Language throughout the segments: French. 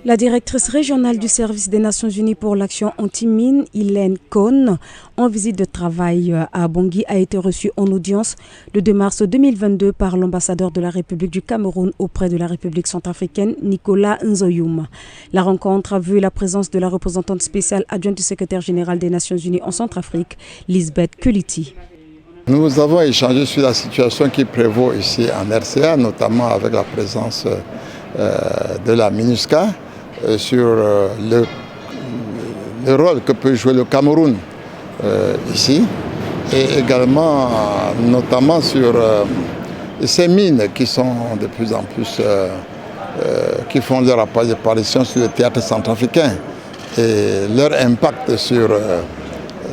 La directrice régionale du service des Nations Unies pour l'action anti-mine, Hélène Cohn, en visite de travail à Bangui, a été reçue en audience le 2 mars 2022 par l'ambassadeur de la République du Cameroun auprès de la République centrafricaine, Nicolas Nzoyoum. La rencontre a vu la présence de la représentante spéciale adjointe du secrétaire général des Nations Unies en Centrafrique, Lisbeth Kuliti. Nous avons échangé sur la situation qui prévaut ici en RCA, notamment avec la présence de la MINUSCA, sur le rôle que peut jouer le Cameroun ici, et également notamment sur ces mines qui sont de plus en plus, qui font leur apparition sur le théâtre centrafricain et leur impact sur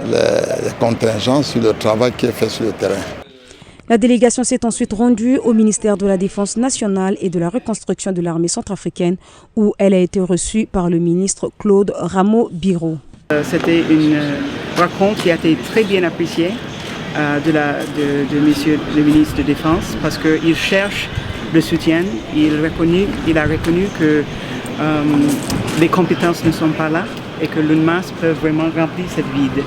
les contingents, sur le travail qui est fait sur le terrain. La délégation s'est ensuite rendue au ministère de la Défense nationale et de la reconstruction de l'armée centrafricaine où elle a été reçue par le ministre Claude Rameau-Biro. C'était une rencontre qui a été très bien appréciée de monsieur le ministre de Défense parce qu'il cherche le soutien. Il a reconnu que les compétences ne sont pas là et que l'UNMAS peut vraiment remplir cette vide.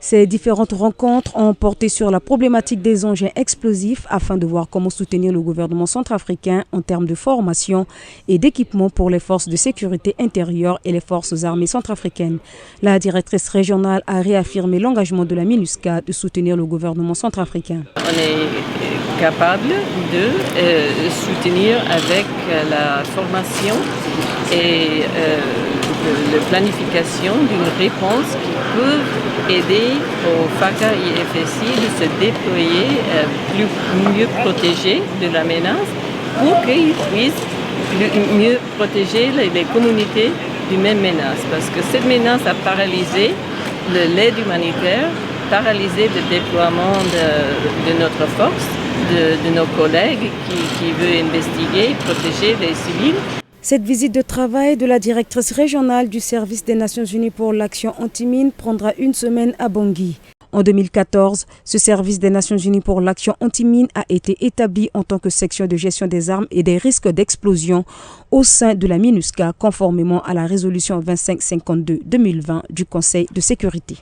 Ces différentes rencontres ont porté sur la problématique des engins explosifs afin de voir comment soutenir le gouvernement centrafricain en termes de formation et d'équipement pour les forces de sécurité intérieure et les forces armées centrafricaines. La directrice régionale a réaffirmé l'engagement de la MINUSCA de soutenir le gouvernement centrafricain. On est capable de soutenir avec la formation et la planification d'une réponse qui peut aider au FACA IFSI de se déployer mieux protégé de la menace pour qu'ils puissent mieux protéger les communautés du même menace. Parce que cette menace a paralysé l'aide humanitaire, paralysé le déploiement de notre force, de nos collègues qui veulent investiguer et protéger les civils. Cette visite de travail de la directrice régionale du service des Nations Unies pour l'action anti-mine prendra une semaine à Bangui. En 2014, ce service des Nations Unies pour l'action anti-mine a été établi en tant que section de gestion des armes et des risques d'explosion au sein de la MINUSCA, conformément à la résolution 2552-2020 du Conseil de sécurité.